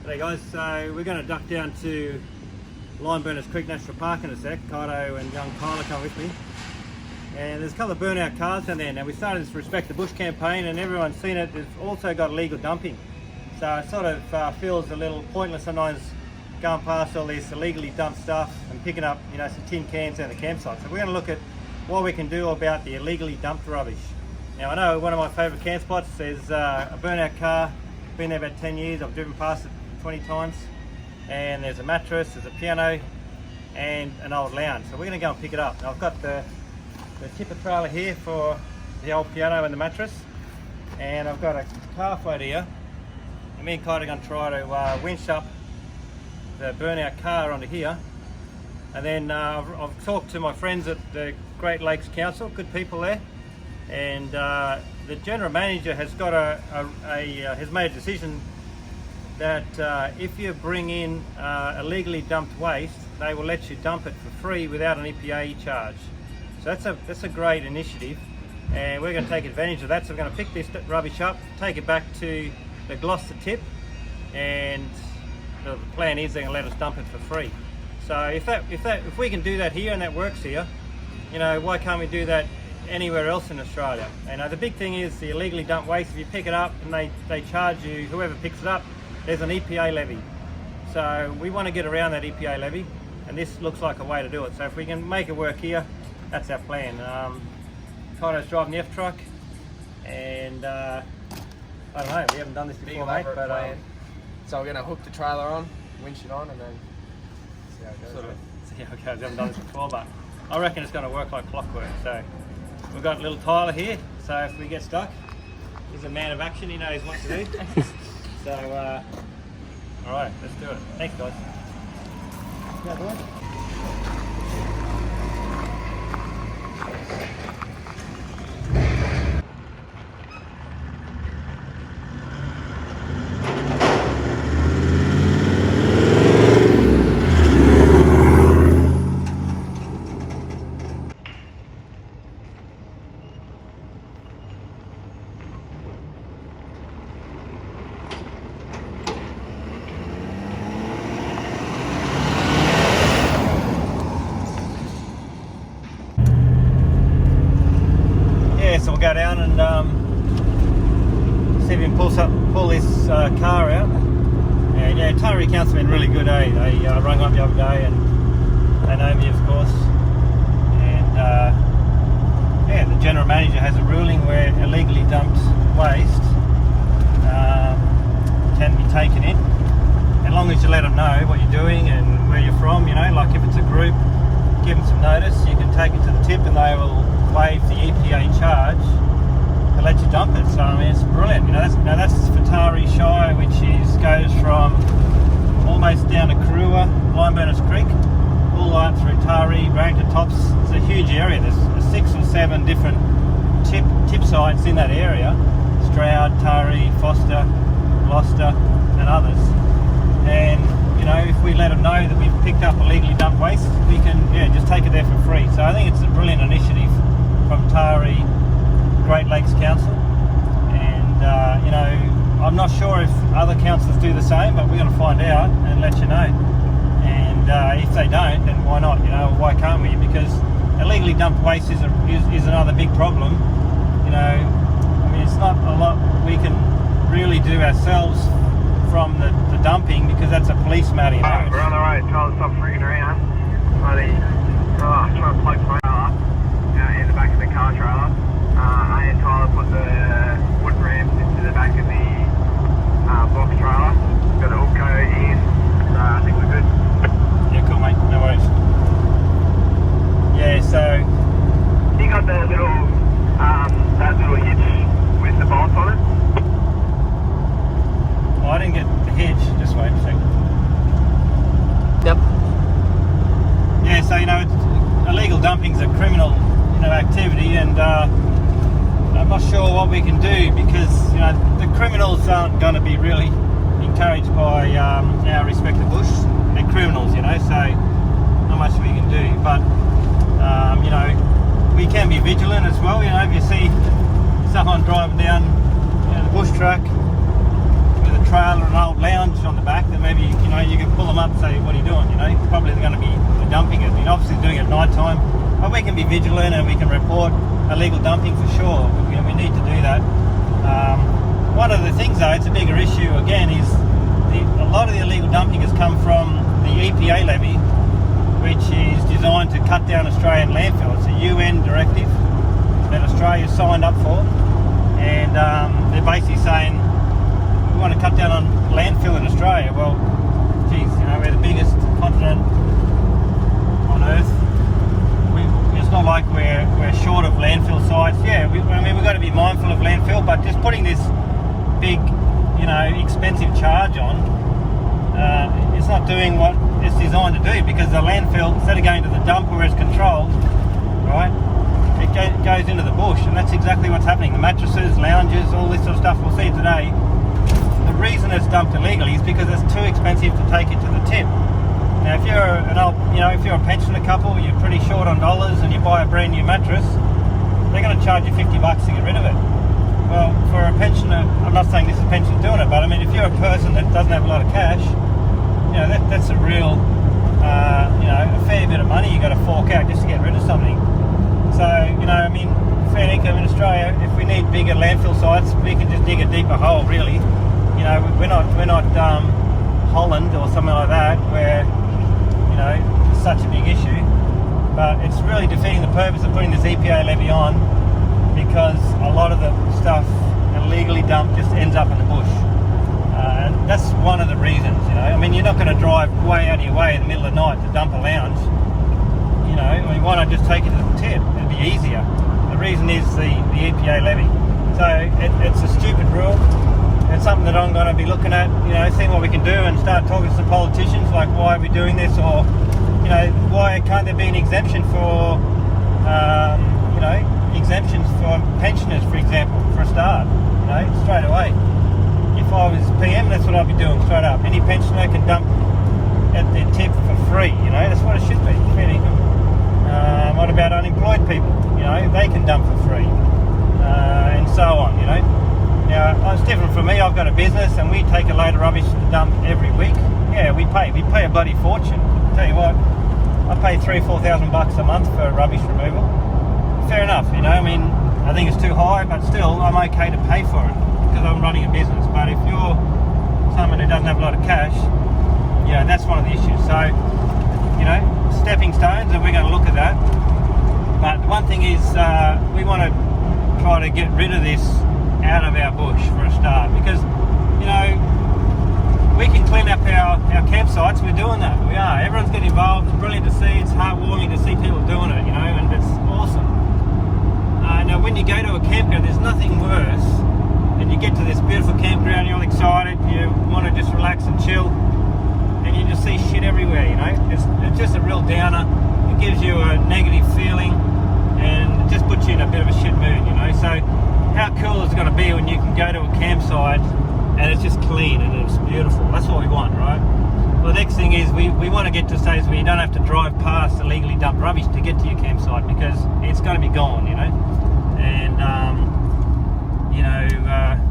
G'day guys, so we're going to duck down to Limeburners Creek National Park in a sec. Kaido and young Tyler come with me. And there's a couple of burnout cars down there. Now we started this Respect the Bush campaign and everyone's seen it. It's also got illegal dumping. So it sort of feels a little pointless sometimes going past all this illegally dumped stuff and picking up, you know, some tin cans down the campsite. So we're going to look at what we can do about the illegally dumped rubbish. Now I know one of my favourite camp spots, there's a burnout car, been there about 10 years, I've driven past it 20 times, and there's a mattress, there's a piano and an old lounge. So we're going to go and pick it up. Now I've got the tipper trailer here for the old piano and the mattress, and I've got a car float here, and me and Kite are going to try to winch up the burnout car onto here. And then I've talked to my friends at the Great Lakes Council, good people there, and the general manager has got has made a decision that if you bring in illegally dumped waste, they will let you dump it for free without an EPA charge. So that's a great initiative, and we're going to take advantage of that. So we're going to pick this rubbish up, take it back to the Gloucester tip, and the plan is they're going to let us dump it for free. So if we can do that here and that works here, you know, why can't we do that anywhere else in Australia? And the big thing is the illegally dumped waste. If you pick it up and they charge you, whoever picks it up, there's an EPA levy. So we want to get around that EPA levy, and this looks like a way to do it. So if we can make it work here, that's our plan. Kaido's driving the F-truck, and I don't know, we haven't done this before, mate, but so we're going to hook the trailer on, winch it on, and then see how it goes. sort of see how it goes. We haven't done this before, but I reckon it's going to work like clockwork. So we've got little Tyler here, so if we get stuck, he's a man of action, he knows what to do. So, all right, let's do it. Thanks, guys. Yeah, boy. So we'll go down and see if we can pull this car out. And yeah, Taree Council have been really good, eh? They rang up the other day and they know me, of course. And yeah, the general manager has a ruling where illegally dumped waste can be taken in, as long as you let them know what you're doing and where you're from. You know, like if it's a group, give them some notice. You can take it to the tip and they will waive the EPA charge to let you dump it. So I mean, it's brilliant. You know, that's for Taree Shire, which goes from almost down to Karuah, Limeburners Creek, all the way up through Taree, Barrington Tops. It's a huge area. There's 6 or 7 different tip sites in that area: Stroud, Taree, Foster, Gloucester, and others. And you know, if we let them know that we've picked up illegally dumped waste, we can just take it there for free. So I think it's a brilliant initiative from Taree Great Lakes Council, and you know, I'm not sure if other councils do the same, but we're going to find out and let you know. And if they don't, then why not? You know, why can't we? Because illegally dumped waste is another big problem. You know, I mean, it's not a lot we can really do ourselves from the dumping, because that's a police matter. You know? We're on the road, trying to stop freaking around. Trying to plug my trailer in the back of the car trailer. I and Tyler put the wood ramps into the back of the box trailer. Got a hook go in, so I think we're good. Yeah, cool, mate. No worries. Yeah, so You got the little, that little hitch with the bolts on it? well, I didn't get the hitch. Just wait a second. Yep. Yeah, so you know, illegal dumping's a criminal, you know, activity, and I'm not sure what we can do, because you know the criminals aren't going to be really encouraged by our Respect the Bush. They're criminals, you know, so not much we can do. But you know, we can be vigilant as well. You know, if you see someone driving down, you know, the bush track with a trailer and an old lounge on the back, then can be vigilant and we can report illegal dumping for sure. We need to do that. One of the things though, it's a bigger issue again, is a lot of the illegal dumping has come from the EPA levy, which is designed to cut down Australian landfill. It's a UN directive that Australia signed up for, and they're basically saying we want to cut down on landfill in Australia. Well, geez, we're the biggest continent on Earth. It's not like we're short of landfill sites. Yeah, we've got to be mindful of landfill, but just putting this big, expensive charge on, it's not doing what it's designed to do, because the landfill, instead of going to the dump where it's controlled, right, it goes into the bush, and that's exactly what's happening. The mattresses, lounges, all this sort of stuff, we'll see today. The reason it's dumped illegally is because it's too expensive to take it to the tip. Now, if you're a pensioner couple, you're pretty short on dollars, and you buy a brand new mattress, they're going to charge you $50 to get rid of it. Well, for a pensioner, I'm not saying this is a pensioner doing it, but I mean, if you're a person that doesn't have a lot of cash, that's a real, a fair bit of money you got to fork out just to get rid of something. So, fair income in Australia, if we need bigger landfill sites, we can just dig a deeper hole, really. We're not Holland or something like that, where, it's such a big issue. But it's really defeating the purpose of putting this EPA levy on, because a lot of the stuff illegally dumped just ends up in the bush. And that's one of the reasons, you're not going to drive way out of your way in the middle of the night to dump a lounge. Why not just take it to the tip? It'd be easier. The reason is the EPA levy. So it's a stupid rule. It's something that I'm going to be looking at, seeing what we can do, and start talking to some politicians, like, why are we doing this, or, why can't there be an exemption for, exemptions for pensioners, for example, for a start, straight away. If I was PM, that's what I'd be doing, straight up. Any pensioner can dump at their tip for free, that's what it should be, fair income. What about unemployed people? They can dump for free, and so on, Now, it's different for me. I've got a business, and we take a load of rubbish to the dump every week. Yeah, we pay a bloody fortune. I'll tell you what, I pay $3,000-4,000 a month for rubbish removal. Fair enough, I think it's too high, but still, I'm okay to pay for it because I'm running a business. But if you're someone who doesn't have a lot of cash, that's one of the issues. So, stepping stones, and we're going to look at that. But one thing is, we want to try to get rid of this out of our bush for a start, because we can clean up our campsites. We're doing that. We are. Everyone's getting involved. It's brilliant to see. It's heartwarming to see people doing it, and it's awesome. Now, when you go to a campground, there's nothing worse, and you get to this beautiful campground, you're all excited, you want to just relax and chill, and you just see shit everywhere. It's just a real downer. It gives you a negative feeling, and it just puts you in a bit of a shit mood. So how cool is it going to be when you can go to a campsite and it's just clean and it's beautiful? That's what we want, right? Well, the next thing is we want to get to stages where you don't have to drive past illegally dumped rubbish to get to your campsite, because it's going to be gone, and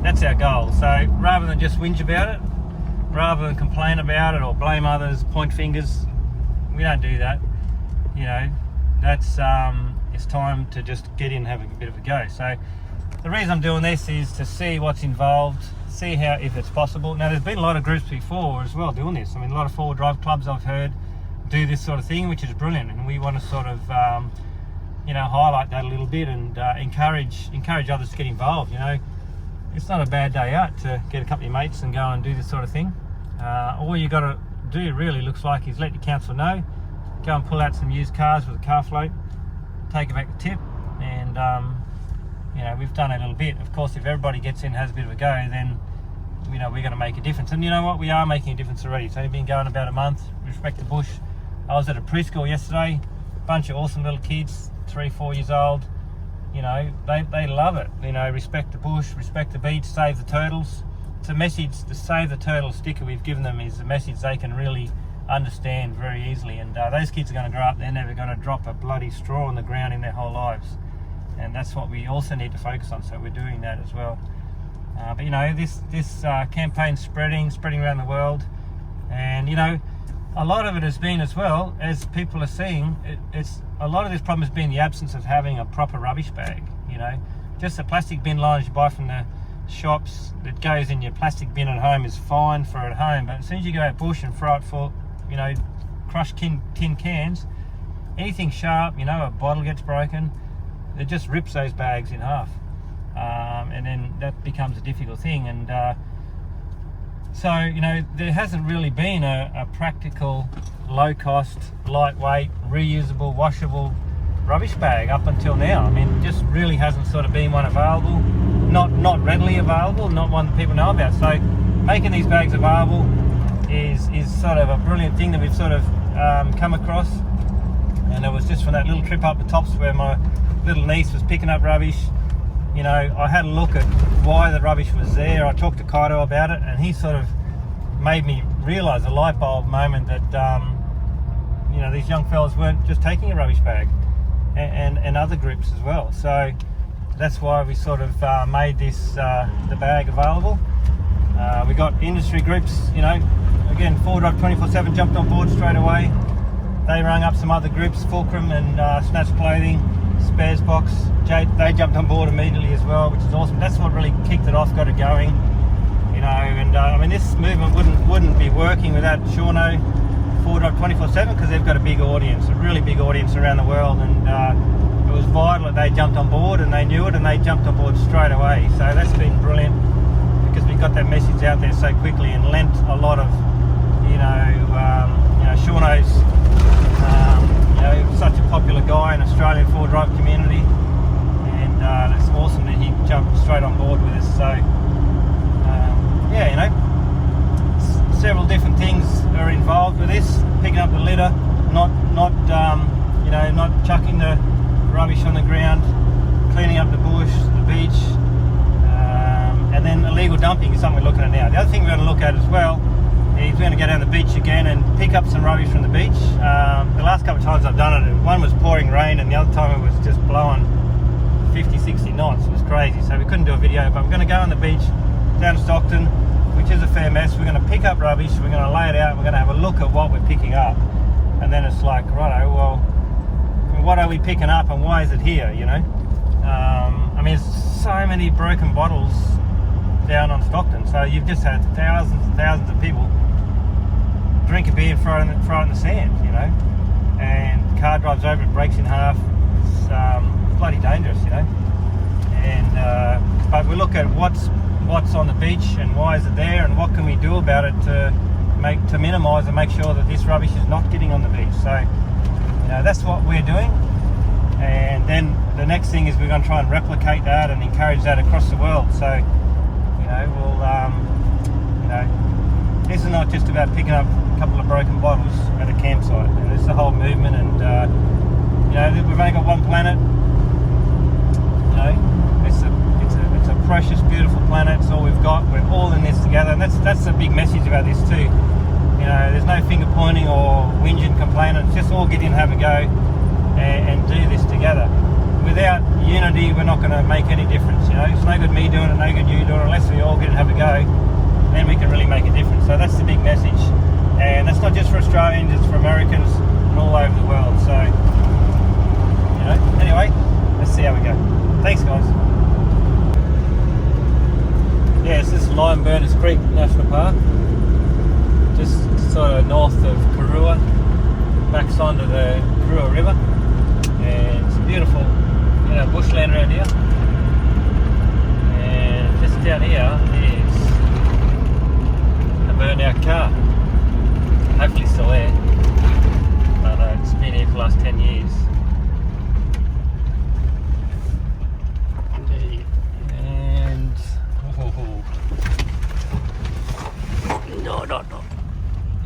that's our goal. So rather than just whinge about it, rather than complain about it or blame others, point fingers, we don't do that. That's it's time to just get in and have a bit of a go. So the reason I'm doing this is to see what's involved, see if it's possible. Now, there's been a lot of groups before as well doing this. A lot of four-wheel drive clubs I've heard do this sort of thing, which is brilliant, and we want to sort of highlight that a little bit and encourage others to get involved. It's not a bad day out to get a couple of mates and go and do this sort of thing. All you got to do, really, looks like, is let your council know, go and pull out some used cars with a car float, take it back the tip, and we've done a little bit. Of course, if everybody gets in and has a bit of a go, then we're going to make a difference. And you know what, we are making a difference already. So we've been going about a month. Respect the bush. I was at a preschool yesterday, bunch of awesome little kids, 3-4 years old. They love it. Respect the bush, respect the beach, save the turtles. It's a message. The Save the Turtles sticker we've given them is a message they can really understand very easily. And those kids are going to grow up, they're never going to drop a bloody straw on the ground in their whole lives. And that's what we also need to focus on. So we're doing that as well. But this campaign's spreading around the world. And a lot of it has been, as well as people are seeing, it's a lot of this problem has been the absence of having a proper rubbish bag. You know, just the plastic bin liners you buy from the shops that goes in your plastic bin at home is fine for at home, but as soon as you go out bush and throw it for, you know, crushed tin cans, anything sharp, you know, a bottle gets broken, it just rips those bags in half, and then that becomes a difficult thing. And so, you know, there hasn't really been a practical, low cost, lightweight, reusable, washable rubbish bag up until now. I mean, just really hasn't sort of been one available, not readily available, not one that people know about. So making these bags available is sort of a brilliant thing that we've sort of come across. And it was just from that little trip up the tops where my little niece was picking up rubbish. You know, I had a look at why the rubbish was there. I talked to Kaito about it, and he sort of made me realise, a light bulb moment, that you know, these young fellas weren't just taking a rubbish bag, and other groups as well. So that's why we sort of made this the bag available. We got industry groups, you know, again, 4Drive 24/7 jumped on board straight away. They rang up some other groups, Fulcrum and Snatch Clothing, Spares Box. They jumped on board immediately as well, which is awesome. That's what really kicked it off, got it going, you know. And I mean, this movement wouldn't be working without Shauno 4Drive 24/7, because they've got a big audience, a really big audience around the world, and it was vital that they jumped on board, and they knew it, and they jumped on board straight away. So that's been brilliant, because we got that message out there so quickly and lent a lot of, you know, Shauno's, you know, such a popular guy in Australian 4Drive community, and it's awesome that he jumped straight on board with us. So yeah, you know, several different things are involved with this: picking up the litter, not you know, not chucking the rubbish on the ground, cleaning up the bush, the beach, and then illegal dumping is something we're looking at now. The other thing we're going to look at as well is we're going to go down the beach again and pick up some rubbish from the beach. The last couple of times I've done it, one was pouring rain, and the other time it was just blowing 50, 60 knots. It was crazy, so we couldn't do a video. But we're going to go on the beach down Stockton, which is a fair mess. We're going to pick up rubbish, we're going to lay it out, we're going to have a look at what we're picking up, and then it's like, righto, well, what are we picking up and why is it here, you know? I mean, there's so many broken bottles down on Stockton, so you've just had thousands and thousands of people drink a beer and throw it in the sand, you know, and the car drives over, it breaks in half. It's bloody dangerous, you know. And but we look at what's on the beach and why is it there, and what can we do about it to minimise and make sure that this rubbish is not getting on the beach. So, you know, that's what we're doing. And then the next thing is we're going to try and replicate that and encourage that across the world. So, you know, we'll, you know, this is not just about picking up a couple of broken bottles at a campsite. And it's a whole movement, and you know, we've only got one planet. You know, it's a precious, beautiful planet. It's all we've got. We're all in this together, and that's a big message about this too. You know, there's no finger pointing or whinging, complaining. It's just all get in, have a go, and do this together. Without unity, we're not going to make any difference. You know, it's no good me doing it, no good you doing it, unless we all get and have a go. Then we can really make a difference. So that's the big message, and that's not just for Australians; it's for Americans and all over the world. So, you know, anyway, let's see how we go. Thanks, guys. Yeah, this is Lime Burners Creek National Park, just sort of north of Karua, backs onto the Karua River, and it's beautiful, you know, bushland around here. And just down here is a burned out car, hopefully still there, but it's been here for the last 10 years. And no.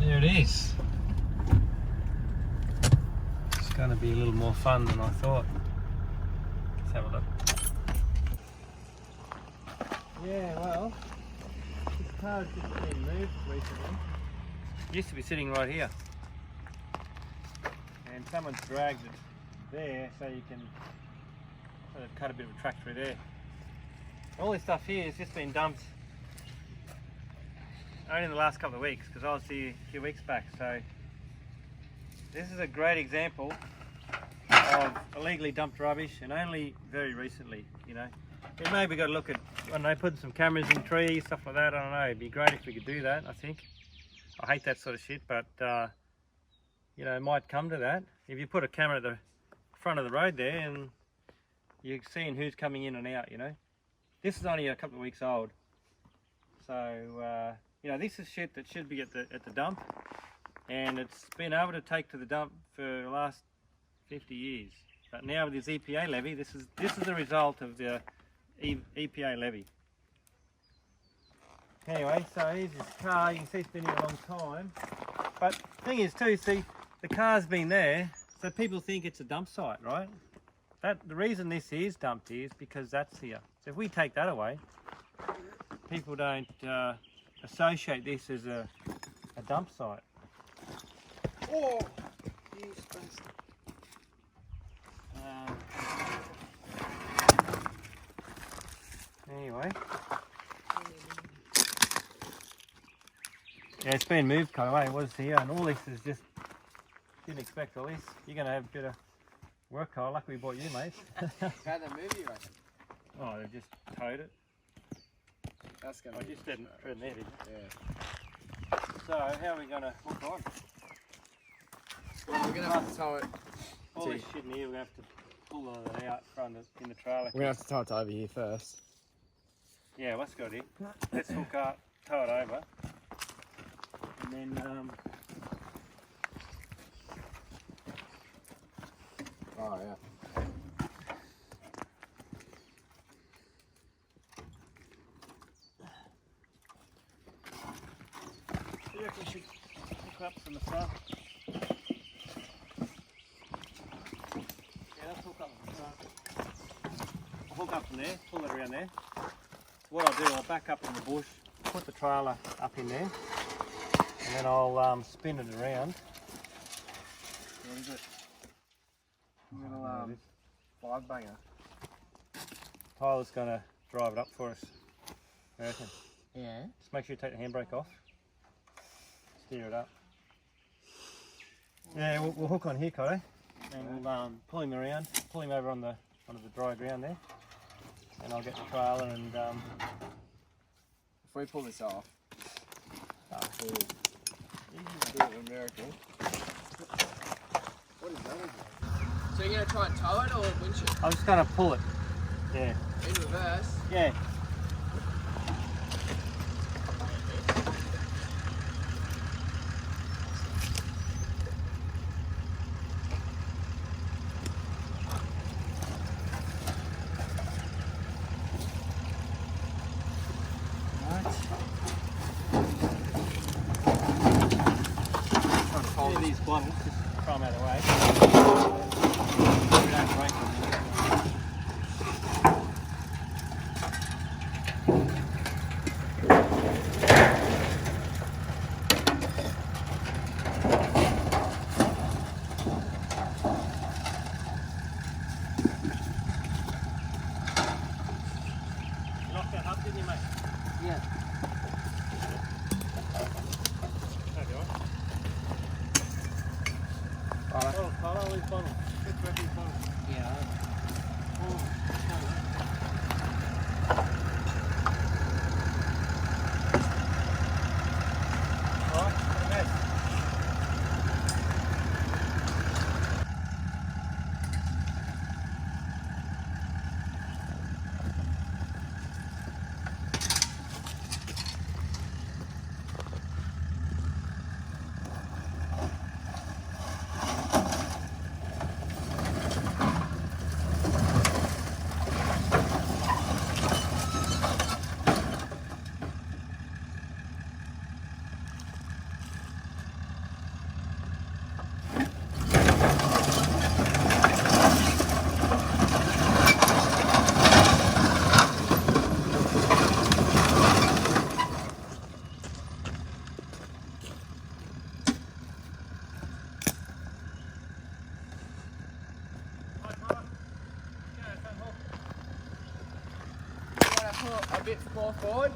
There it is. It's going to be a little more fun than I thought. Let's have a look. Yeah, well, this car's just been moved recently. It used to be sitting right here, and someone's dragged it there so you can sort of cut a bit of a track through there. All this stuff here has just been dumped only in the last couple of weeks, because I was here a few weeks back, so This is a great example of illegally dumped rubbish, and only very recently, you know. We maybe got to look at, I don't know, putting some cameras in trees, stuff like that. I don't know. It'd be great if we could do that, I think. I hate that sort of shit, but you know, it might come to that. If you put a camera at the front of the road there, and you're seeing who's coming in and out, you know. This is only a couple of weeks old, so you know, this is shit that should be at the dump, and it's been able to take to the dump for the last 50 years. But now with this EPA levy, this is the result of the EPA levy. Anyway, so here's this car. You can see it's been here a long time. But the thing is too, see, the car's been there, so people think it's a dump site, right? The reason this is dumped here is because that's here. So if we take that away, people don't associate this as a dump site. Oh! Anyway. Yeah, it's been moved kind of way. It was here, and all this is just, didn't expect all this. You're going to have a bit of work, Kyle. Lucky we bought you, mate. How'd they move you, reckon? Oh, they've just towed it. That's gonna I be just didn't tread there, didn't yeah. So, how are we going to hook on? Well, we're gonna have to tow it. All this shit in here, we're going to have to pull all of it out front in the trailer. We're gonna have to tow it over here first. Yeah, let's go here. Let's hook up, tow it over. And then, Oh yeah. you reckon we should hook up from the front? Yeah, let's hook up from the front. I'll hook up from there, pull it around there. What I'll do, I'll back up in the bush, put the trailer up in there, and then I'll spin it around. What is it? Little 5-banger. Tyler's going to drive it up for us, I reckon. Yeah. Just make sure you take the handbrake off. Steer it up. Yeah, we'll hook on here, Cotto, and we'll pull him around, pull him over onto the dry ground there, and I'll get the trailer and If we pull this off, cool. you can do it a miracle. What is that? So you're gonna try and tow it or winch it? I'm just going to pull it. Yeah. In reverse. Yeah. These bottles, just throw them out of the way. We don't break them. You locked that up, didn't you, mate? Yeah. There you are. Right. Oh, follow these bottles. Just grab these bottles. Yeah. Alright, what a mess. A bit more forward.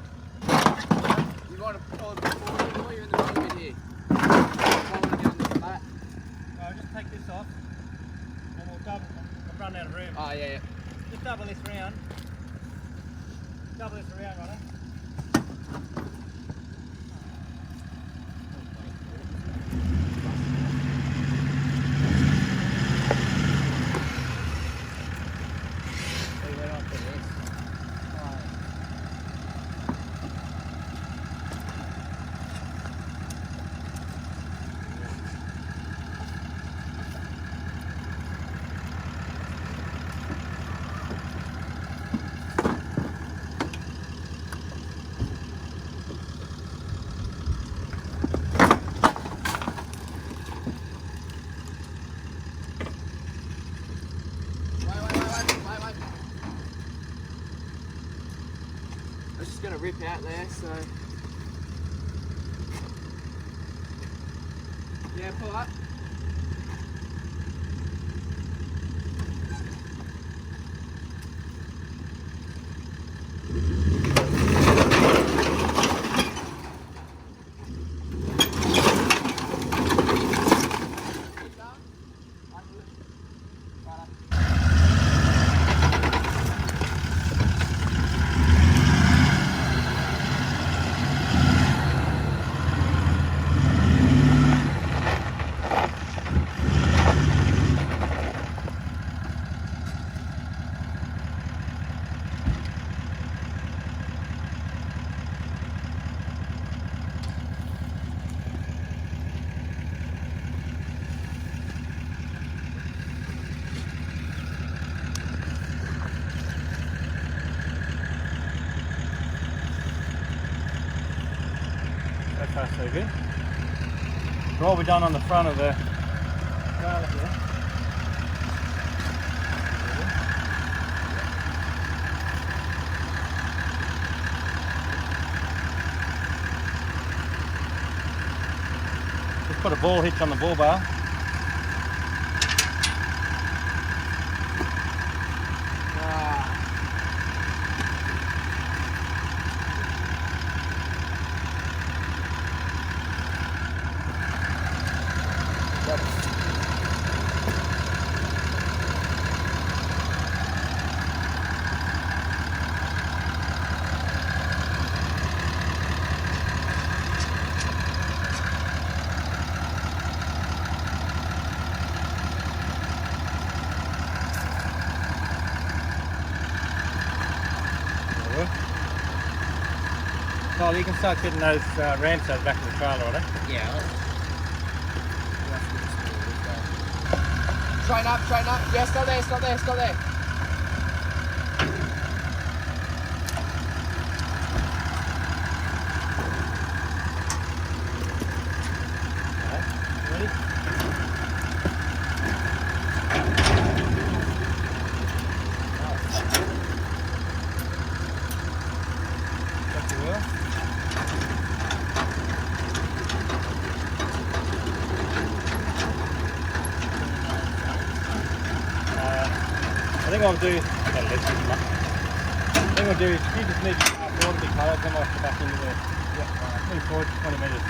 You want to pull a bit forward, or you're in the middle bit here. Pull it down the flat. No, yeah. Just double this round. Double this around, right? Wait. It's just gonna rip out there, so. Yeah, pull up. So far so good. So what we've done on the front of the trailer here. Just put a ball hitch on the ball bar. Carl, you can start getting those ramps out the back of the trailer, right? Yeah. Straighten up. Yeah, stop there. Ready? Check the wheel. I think what I'll do, is you just need water to be coloured, then I'll have to back into the move forward 20 metres.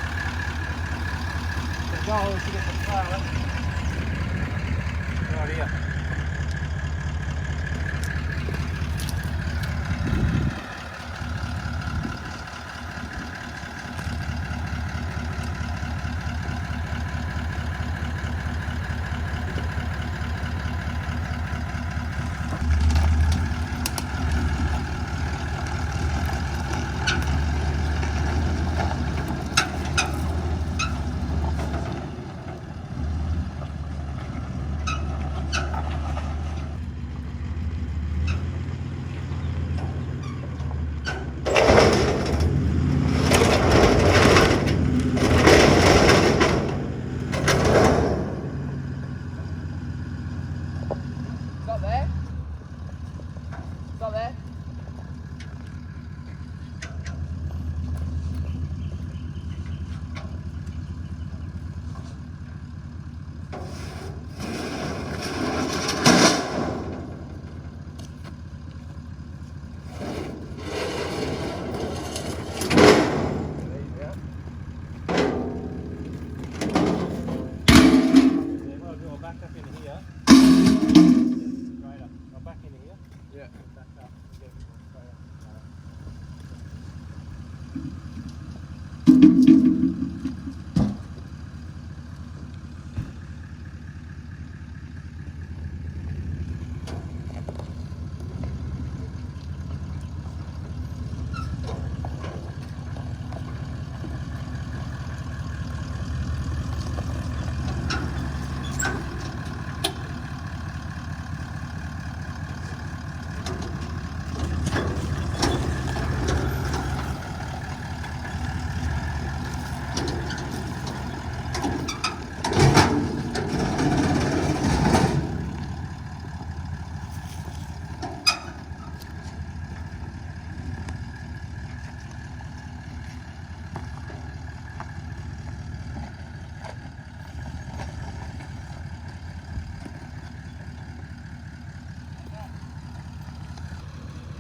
The goal is to get the trailer right here. Yeah. Back up and get a bit more straight up.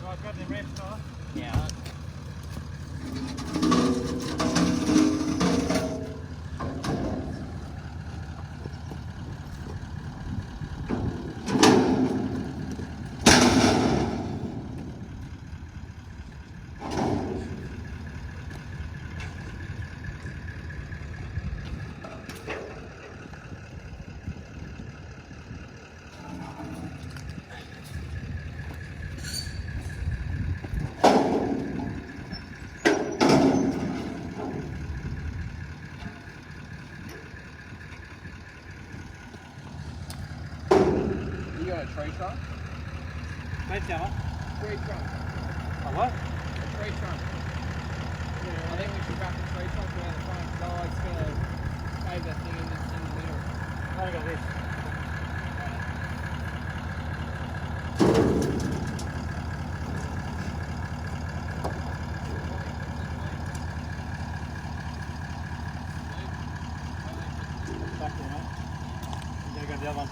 Right, got the rest off. Yeah. You got a tree trunk? Mate, Gemma. Tree trunk. Oh, what? A tree trunk. Yeah, I think we should wrap the tree trunk around the front because otherwise it's going to cave that thing in the middle. I got this. Back there, mate. There you go, the other one.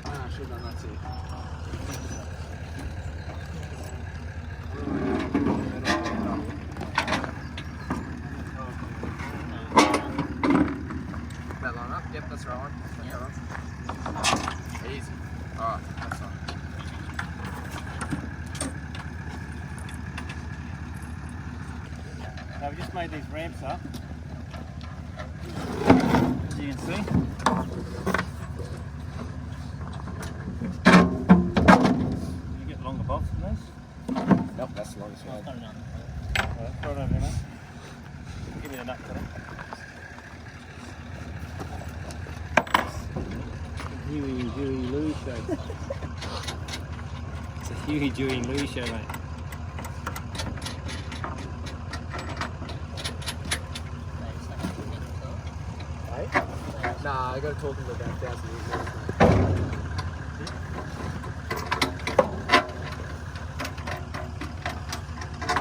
I should have done that too. That line up? Yep, that's the right one. Yep. Easy. Alright, that's fine. Now we just made these ramps up. As you can see. You get longer bolts than this. Nope, that's the longest one. Right, throw it over there, mate. Give me the nut cutter. Huey Louie show. It's a Huey Louie show, mate. Nah, I gotta talk to him about 1,000 years ago.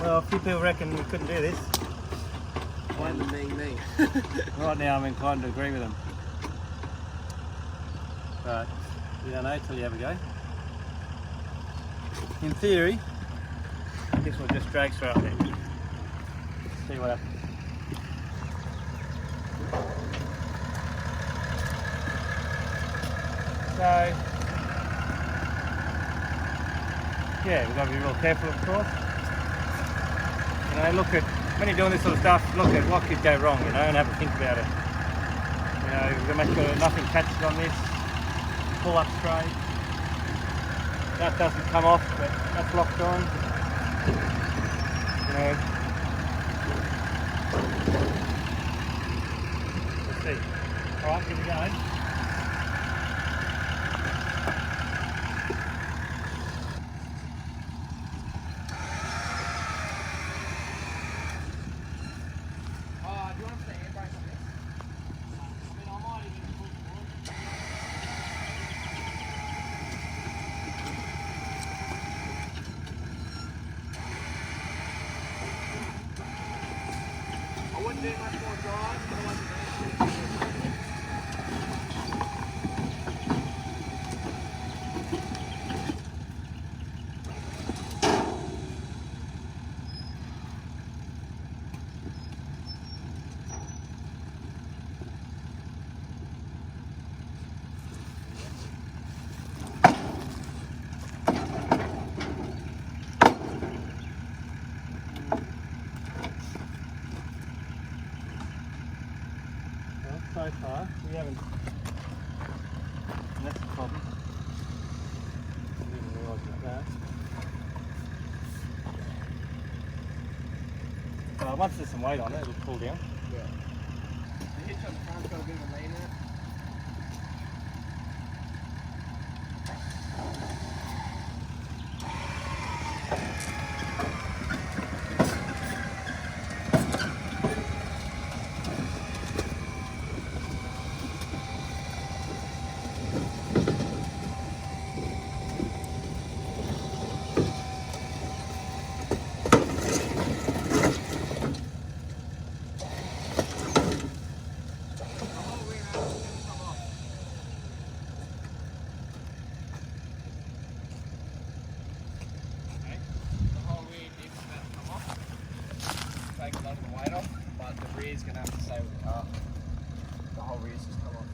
Well, a few people reckon we couldn't do this. Blame the being me. Right now I'm inclined to agree with them. But you don't know till you have a go. In theory, this will just drag straight up there. See what happens. So, yeah, we've got to be real careful, of course. You know, look at, when you're doing this sort of stuff, look at what could go wrong, you know, and have a think about it. You know, we've got to make sure that nothing catches on this. Pull up straight. That doesn't come off, but that's locked on. You know. Let's see. Alright, give it a go. Do you want to put the handbrake on this? I mean, I might even pull forward. and that's the problem. I didn't realise about that. Once there's some weight on it, it'll pull down. Yeah. The hitch on the front's got a bit of a lean in it. Take a lot of the weight off, but the rear's going to have to stay with the car. The whole rear's just come off.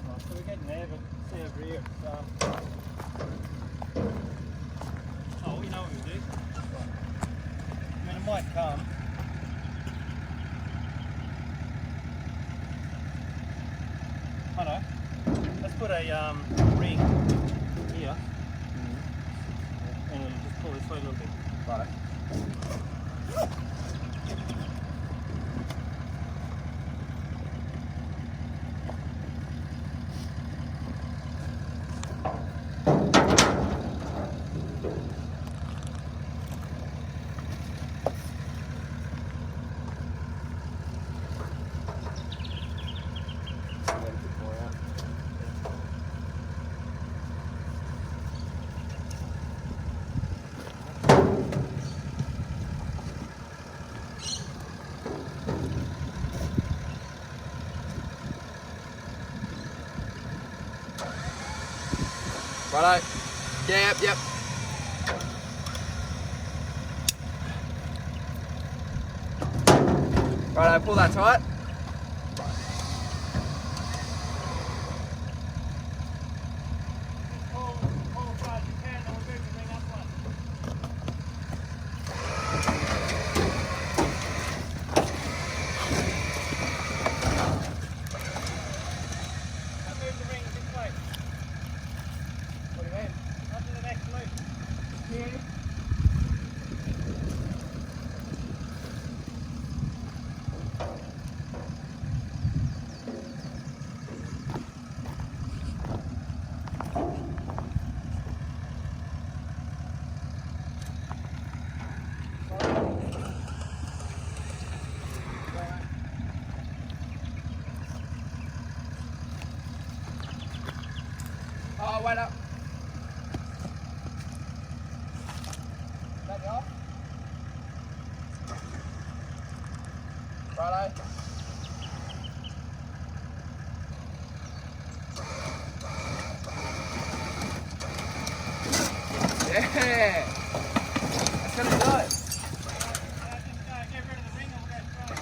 Right, so we're getting there, but see over here. Oh, we know what we do. I mean, it might come. I know. Let's put a ring here, and it'll just pull this way a little bit. Right. Righto. Yep. Righto, pull that tight. Pull as far as you can, and we'll move the ring upwards. Now move the ring this way. What do you mean? Onto the next loop. Yeah. Oh, wait up. That you off? Righto. Yeah. That's gonna do it. Now just get rid of the ring and we'll go straight.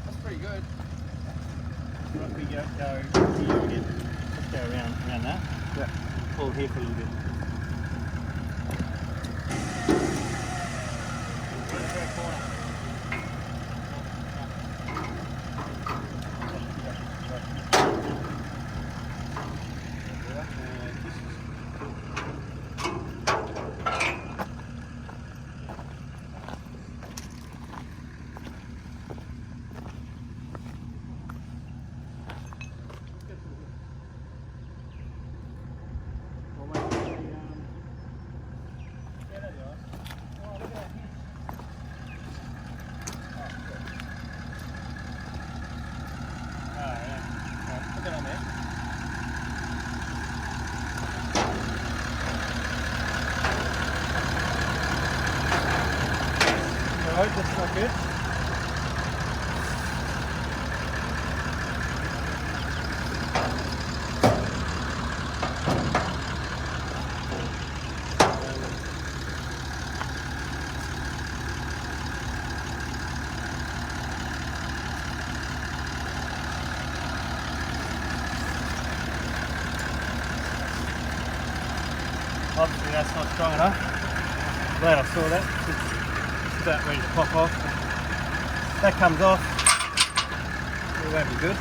That's pretty good. Right, we go here again. Let's go around that. Yeah. Pull here for a little bit. Alright, that's not good. that's not strong enough. Glad I saw that. It's about ready to pop off. If that comes off, it won't be good.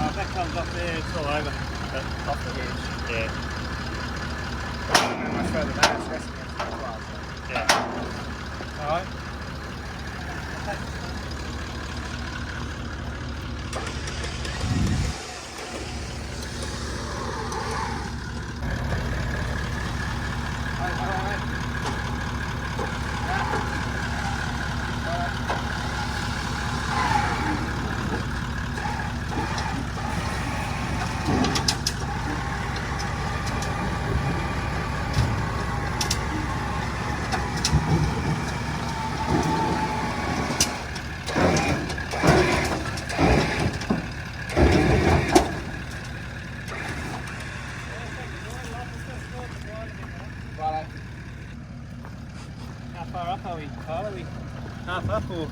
If that comes off there, it's all over. But off the edge. Yeah. How much further back it's resting against the glass. Yeah. Alright. How far up are we, Carl? Are we half up or?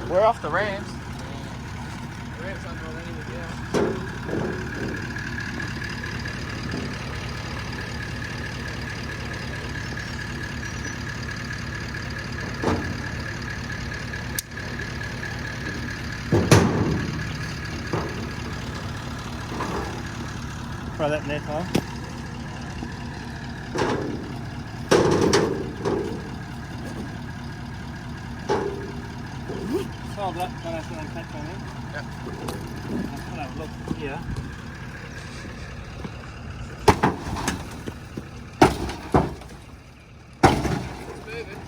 We're off the ramps. The ramps aren't going anywhere down. Throw that in there, Carl. Hold up, don't have to uncatch on it. Yep. I'll have a look here. It's moving.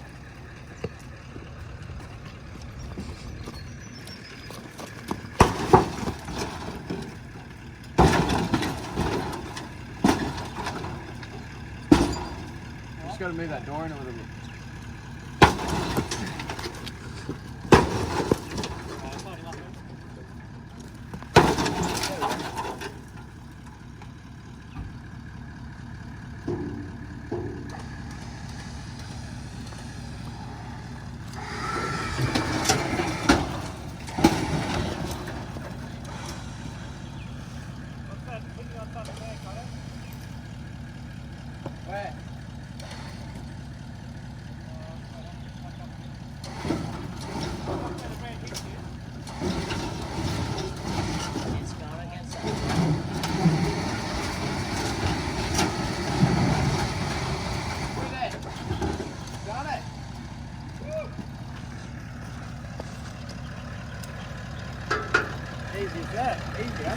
Just got to move that door in a little bit. Where? Easy as that, easier.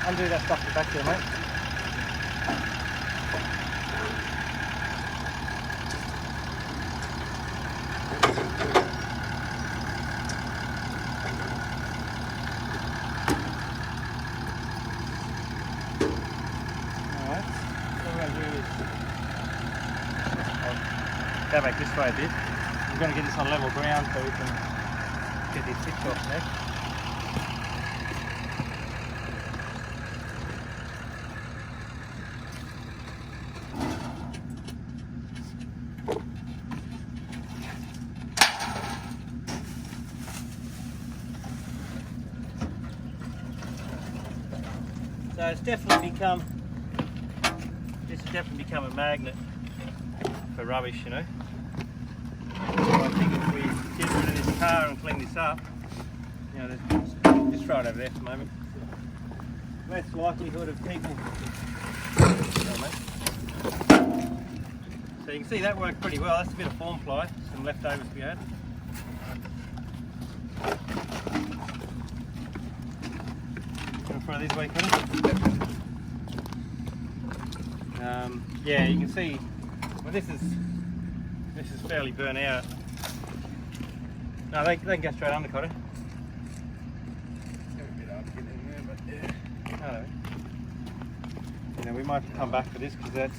Undo that stuff at the back there, mate. Alright, what we're going to do is go back this way a bit. We're going to get this on level ground so we can get these sticks off next. So it's definitely become, this has definitely become a magnet for rubbish, you know. So I think if we get rid of this car and clean this up, you know, just throw it over there for the moment. Less likelihood of people. So you can see that worked pretty well. That's a bit of form ply, some leftovers we had. In front of this way, Connor. Yeah, you can see. Well, this is fairly burnt out. No, they can go straight under, Cotter. It's gonna be a bit hard to get in there, but yeah. No. You know, we might have to come back for this because that's.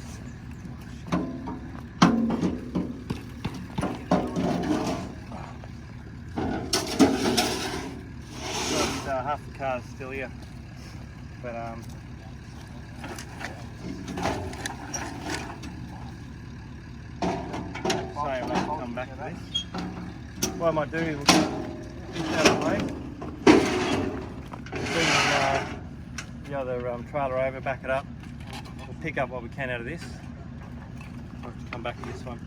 Half the car's still here, but so we'll have to come back to this. What I might do is we'll get this out of the way, bring the other trailer over, back it up, we'll pick up what we can out of this. We'll have to come back to this one.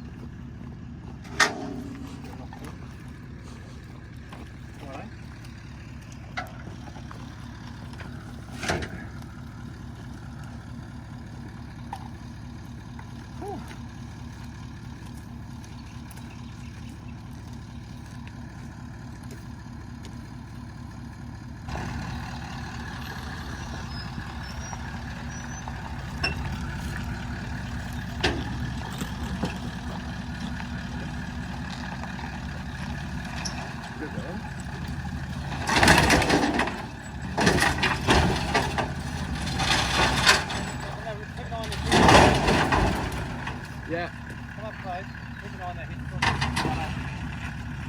Alright. Yeah. Come up close, keep an eye on that hit.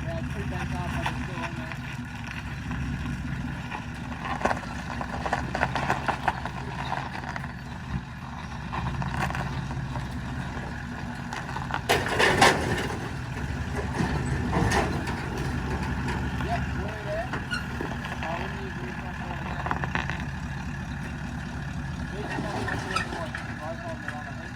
Yeah, it's pretty bent up, but it's still on there. Yep, we're there. I wouldn't use the front one there. This is probably what we're doing. Right on the run, I think.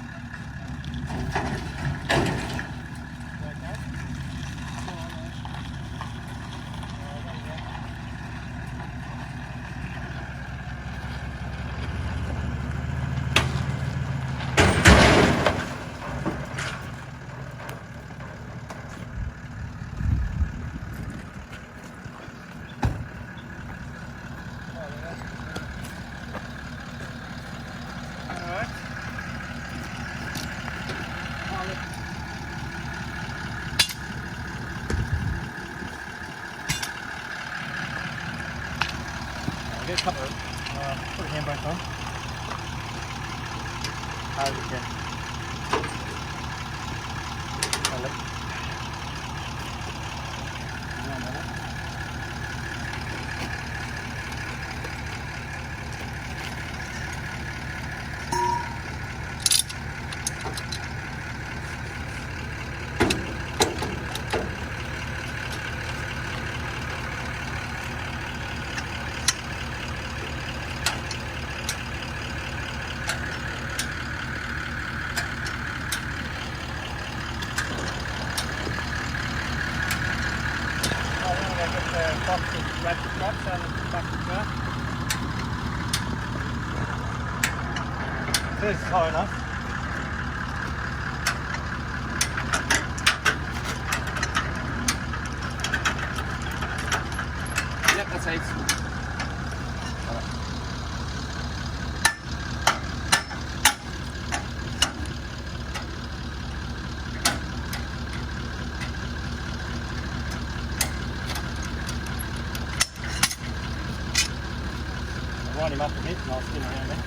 I'll get a couple of, put a handbrake on. Hard as you can. Ratchet straps out of the back of the car. So this is high enough. Yep, that's eight. Wind him up a bit and I'll spin around there.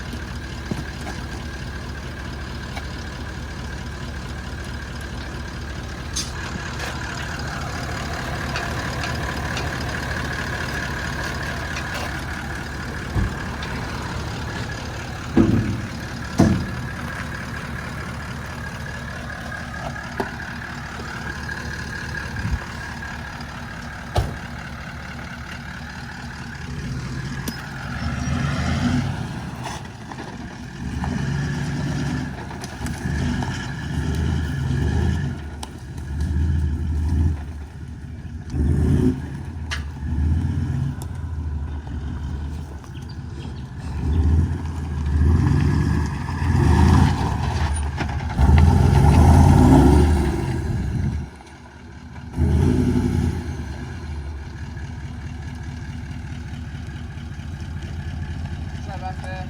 trailer back there.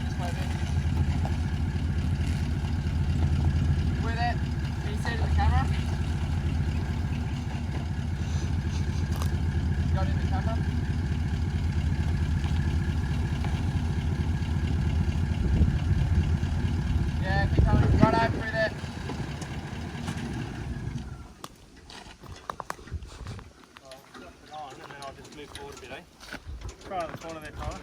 Just wait a bit. With it, can you see it in the camera? Got it in the camera? Yeah, keep coming. Right over through there. And then I'll just move forward a bit, eh? Try on the corner there, Tyler.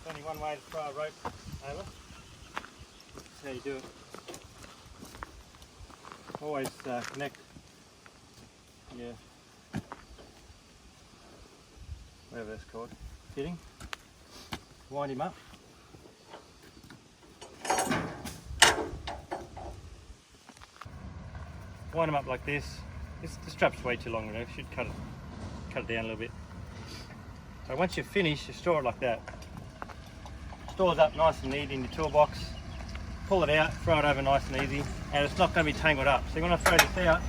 Only one way to throw a rope over. That's how you do it. Always connect your, whatever that's called, fitting. Wind him up. Wind him up like this. The strap's way too long, you know. Should cut it down a little bit. So once you're finished, you store it like that. Stores up nice and neat in your toolbox. Pull it out, throw it over nice and easy, and it's not going to be tangled up. So when I throw this out,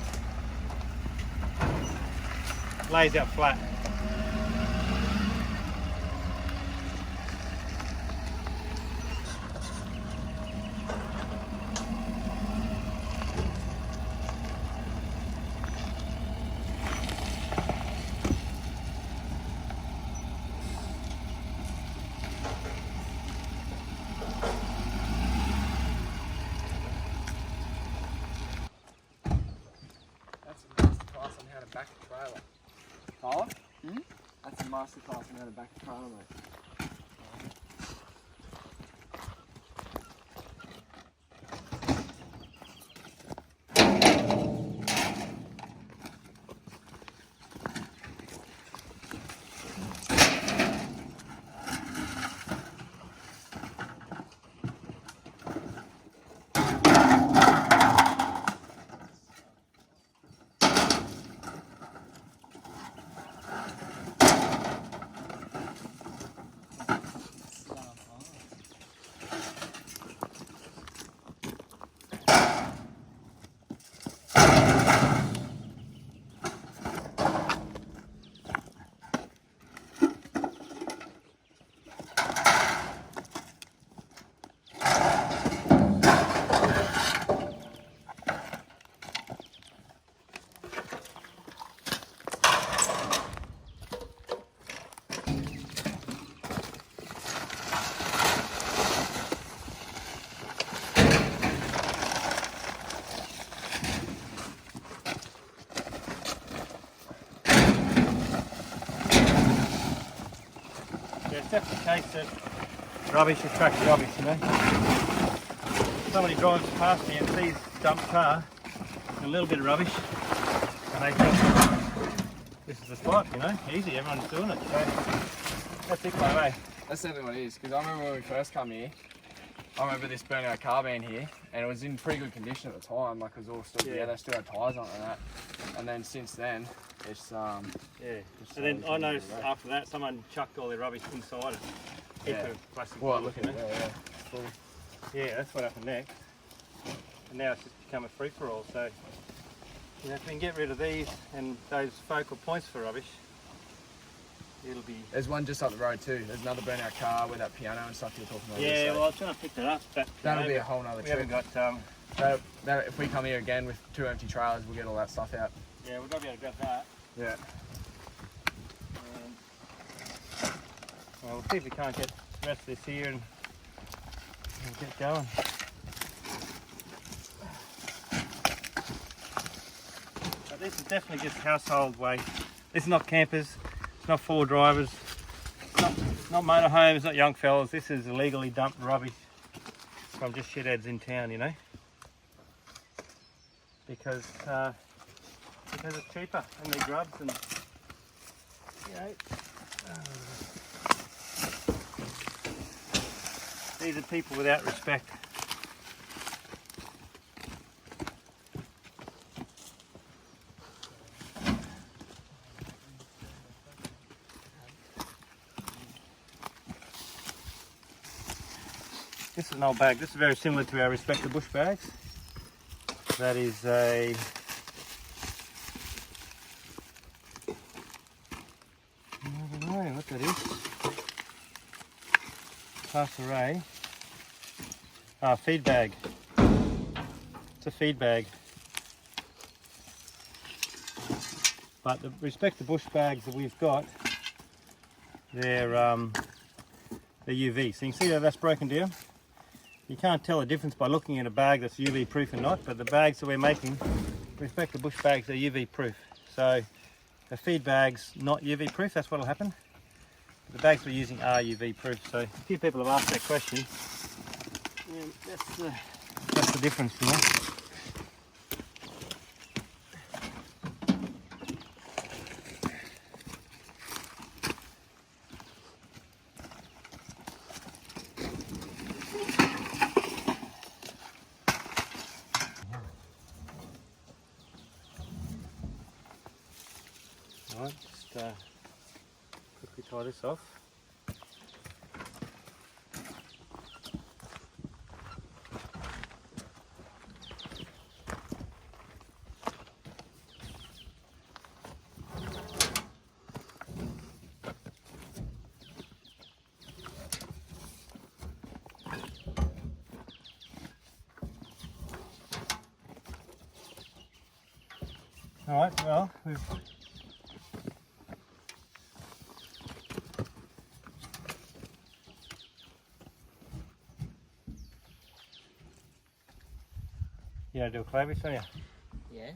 it lays out flat. That's a masterclass on how to back a trailer. Tyler? That's a masterclass on how to back a trailer, mate. It's definitely the case that rubbish attracts rubbish, you know. Somebody drives past me and sees dumped car, and a little bit of rubbish, and they think this is the spot, you know, easy, everyone's doing it. So that's it, mate. That's definitely what it is, because I remember when we first come here, I remember this burnt out car van here, and it was in pretty good condition at the time, like it was all still together, still had tyres on it and that. And then since then, it's Yeah. And then I noticed after that, someone chucked all their rubbish inside it. Heap Yeah. of plastic well, bottles, look at you know. it, yeah. Full. Yeah, that's what happened next. And now it's just become a free-for-all. So, you know, if we can get rid of these and those focal points for rubbish, it'll be... There's one just up the road too. There's another burnt out car with that piano and stuff you're talking about. Yeah, so well, I was trying to pick that up, but... that'll be a whole nother we trip. haven't got... That, if we come here again with 2 empty trailers, we'll get all that stuff out. yeah, we've got to be able to grab that. Yeah. And, well, we'll see if we can't get the rest of this here and get going. But this is definitely just household waste. This is not campers, it's not four drivers, it's not motorhomes, not young fellas. This is illegally dumped rubbish from just shitheads in town, you know. Because it's cheaper and they're grubs and, you know, these are people without respect. This is an old bag. This is very similar to our Respect the Bush bags. That is a... I don't know what that is. Pass array. Feed bag. It's a feed bag. But the Respect the Bush bags that we've got, they're UV. So you can see how that's broken down. You can't tell the difference by looking at a bag that's UV proof or not, but the bags that we're making, Respect the Bush bags, are UV proof. So the feed bag's not UV proof, that's what'll happen. The bags we're using are UV proof. So a few people have asked that question. And that's the difference, you know. Alright, just quickly tie this off. Alright, well, we've you gonna do a clavish, don't you? Yeah.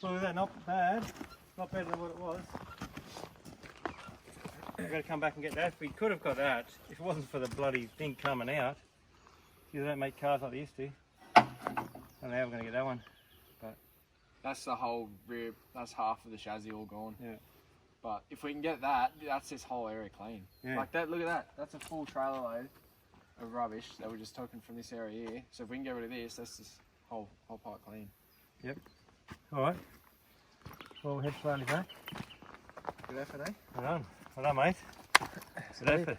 Well, that's not bad. Not better than what it was. We've got to come back and get that. We could have got that if it wasn't for the bloody thing coming out. You don't make cars like they used to. I don't know how we're going to get that one. But That's the whole rear, that's half of the chassis all gone. yeah. But if we can get that, that's this whole area clean. Yeah. Like that, look at that. That's a full trailer load of rubbish that we're just taking from this area here. So if we can get rid of this, that's this whole part clean. Yep. Alright. Well, we'll head slowly back. Good effort, eh? Well done. Well done, mate. Good effort.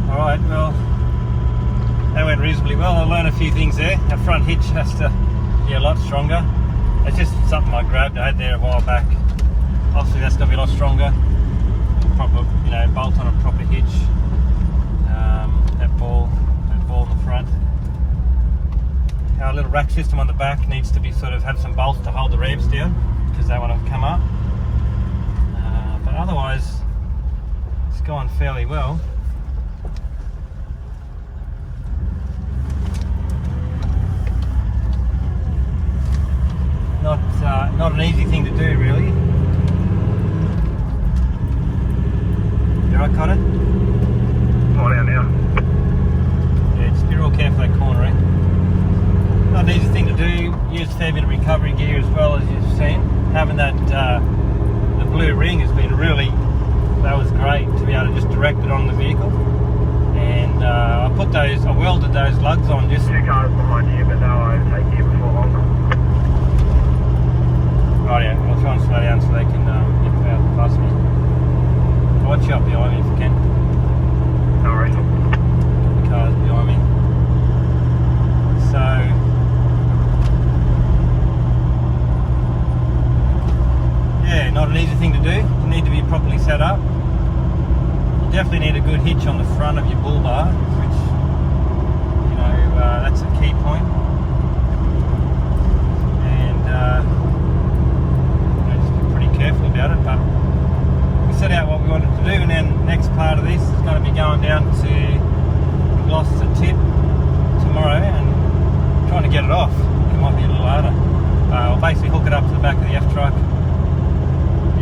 Alright, well, that went reasonably well. I learned a few things there. Our front hitch has to be a lot stronger. It's just something I grabbed. I had there a while back. Obviously that's going to be a lot stronger. Proper, you know, bolt on a proper hitch. That ball in the front. Our little rack system on the back needs to be have some bolts to hold the ramps down because they want to come up. But otherwise, it's gone fairly well. Not an easy thing to do, really. You alright, Connor? Fly down now. Yeah, just be real careful that corner, eh? Not an easy thing to do. Use a fair bit of recovery gear as well, as you've seen. Having that, the blue ring has been that was great to be able to just direct it on the vehicle. And I welded those lugs on just... Two cars behind you, but they'll overtake you before long. Right, yeah, we'll try and slow down so they can get out past me. Watch you up behind me if you can. No worries. The cars behind me. So, yeah, not an easy thing to do. You need to be properly set up. You definitely need a good hitch on the front of your bull bar, which, you know, that's a key point. And careful about it, but we set out what we wanted to do, and then next part of this is going to be going down to Gloucester Tip tomorrow and trying to get it off. It might be a little harder. We'll basically hook it up to the back of the F-truck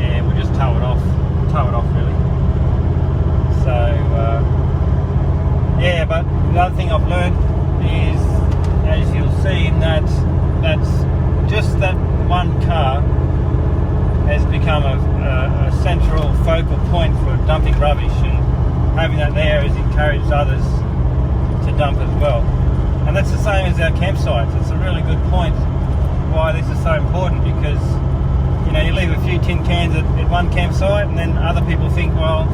and we'll just tow it off really. So yeah, but the other thing I've learned is, as you'll see, that's just that one car has become a central focal point for dumping rubbish, and having that there has encouraged others to dump as well. And that's the same as our campsites. It's a really good point why this is so important, because you know, you leave a few tin cans at one campsite and then other people think, well,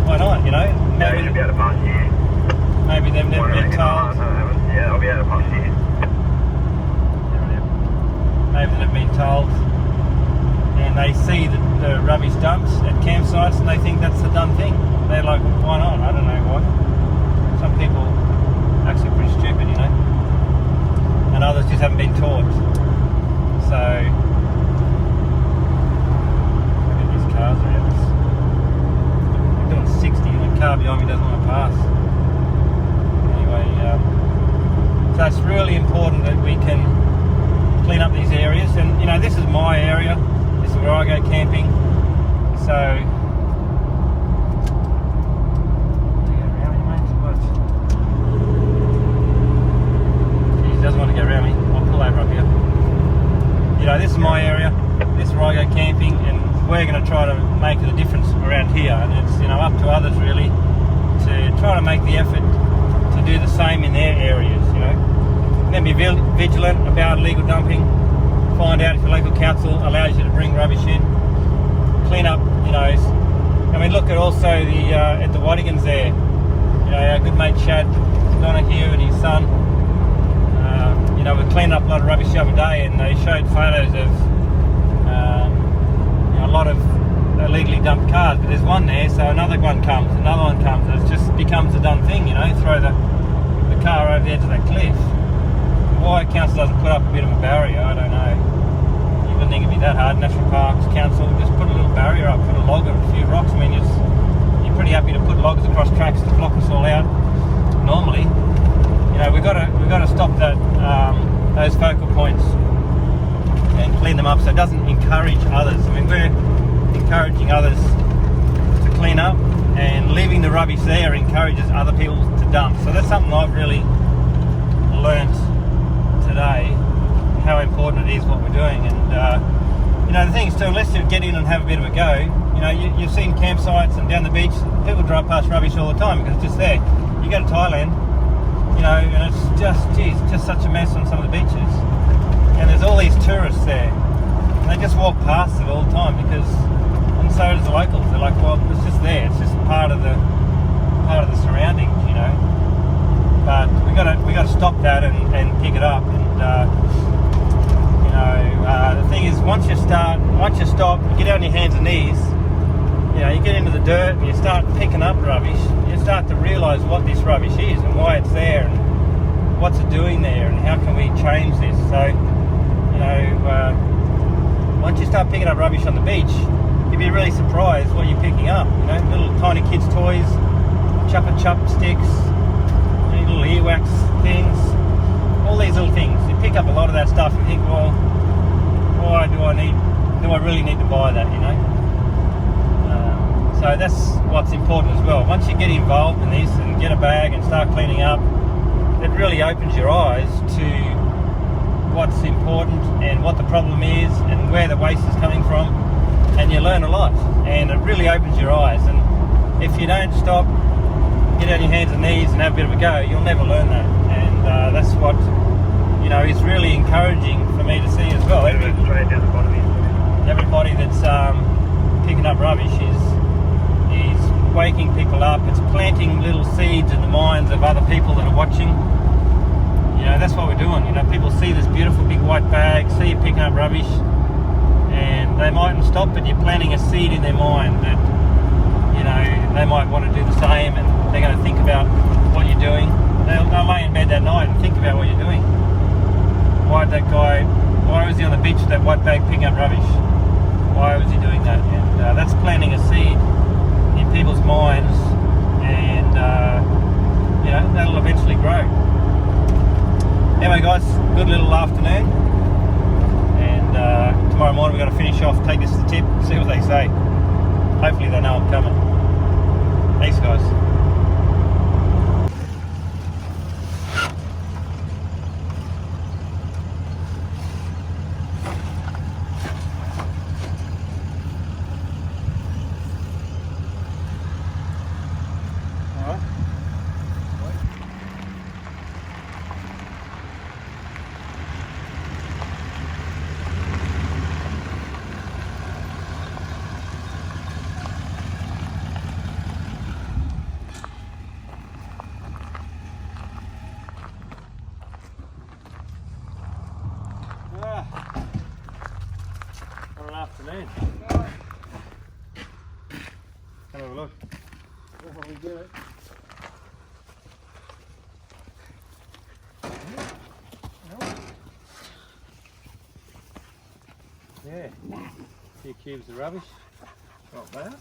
why not, you know? Yeah, you'll be able to pass here. Maybe they've never been told. Yeah, I'll be able to pass here. Maybe they've been told, and they see the rubbish dumps at campsites and they think that's the done thing. They're like, why not? I don't know why. Some people are actually pretty stupid, you know, and others just haven't been taught. So look at these cars around us. They're doing 60 and the car behind me doesn't want to pass. Anyway, so it's really important that we can clean up these areas, and you know, this is my area. This is where I go camping. So he doesn't want to go around me. I'll pull over up here. You know, this is my area. This is where I go camping, and we're going to try to make a difference around here. And it's, you know, up to others really to try to make the effort to do the same in their areas. You know, and then be vigilant about illegal dumping. Find out if your local council allows you to bring rubbish in. Clean up. You know, I mean, look at also the at the Wattigans there. You know, our good mate Chad Donahue and his son. You know, we cleaned up a lot of rubbish the other day, and they showed photos of you know, a lot of illegally dumped cars. But there's one there, so another one comes, and it just becomes a done thing. You know, throw the car over the edge of that cliff. Why council doesn't put up a bit of a barrier, I don't know. You wouldn't think it'd be that hard. National Parks Council, just put a little barrier up, put a log or a few rocks. I mean, you're pretty happy to put logs across tracks to block us all out. Normally, you know, we've got to stop that those focal points and clean them up so it doesn't encourage others. I mean, we're encouraging others to clean up, and leaving the rubbish there encourages other people to dump. So that's something I've really learnt today, how important it is what we're doing. And you know, the thing is too, unless you get in and have a bit of a go, you know, you've seen campsites and down the beach, people drive past rubbish all the time because it's just there. You go to Thailand, you know, and it's just such a mess on some of the beaches, and there's all these tourists there, and they just walk past it all the time because, and so does the locals. They're like, well, it's just there, it's just part of the surroundings, you know. But we got to stop that and pick it up. And you know, the thing is, once you stop, you get on your hands and knees. You know, you get into the dirt and you start picking up rubbish. You start to realise what this rubbish is and why it's there and what's it doing there and how can we change this. So, you know, once you start picking up rubbish on the beach, you'd be really surprised what you're picking up. You know, little tiny kids' toys, Chupa Chup sticks, little earwax things, all these little things. You pick up a lot of that stuff and think, well, why do I really need to buy that, you know? So that's what's important as well. Once you get involved in this and get a bag and start cleaning up, it really opens your eyes to what's important and what the problem is and where the waste is coming from, and you learn a lot, and it really opens your eyes. And if you don't stop, get on your hands and knees and have a bit of a go, you'll never learn that. And that's what, you know, is really encouraging for me to see as well. Everybody that's picking up rubbish is waking people up. It's planting little seeds in the minds of other people that are watching. You know, that's what we're doing. You know, people see this beautiful big white bag, see you picking up rubbish, and they mightn't stop, but you're planting a seed in their mind that, you know, they might want to do the same, and they're going to think about what you're doing. They'll lay in bed that night and think about what you're doing. Why was he on the beach with that white bag picking up rubbish? Why was he doing that? And that's planting a seed in people's minds, and you know, that'll eventually grow. Anyway guys, good little afternoon, and tomorrow morning we're going to finish off, take this to the tip, see what they say. Hopefully they know I'm coming. Thanks guys. afternoon. Come have a look. Yeah. A few cubes of rubbish. Not bad.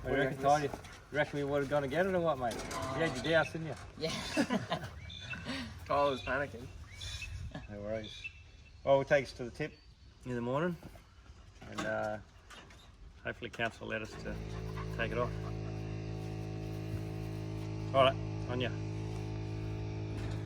What do you reckon You reckon we would have gone to get it or what, mate? You had your doubts, didn't you? Yeah. Tyler was panicking. No worries. Well, we'll take us to the tip in the morning and hopefully council will let us to take it off. Alright, on ya.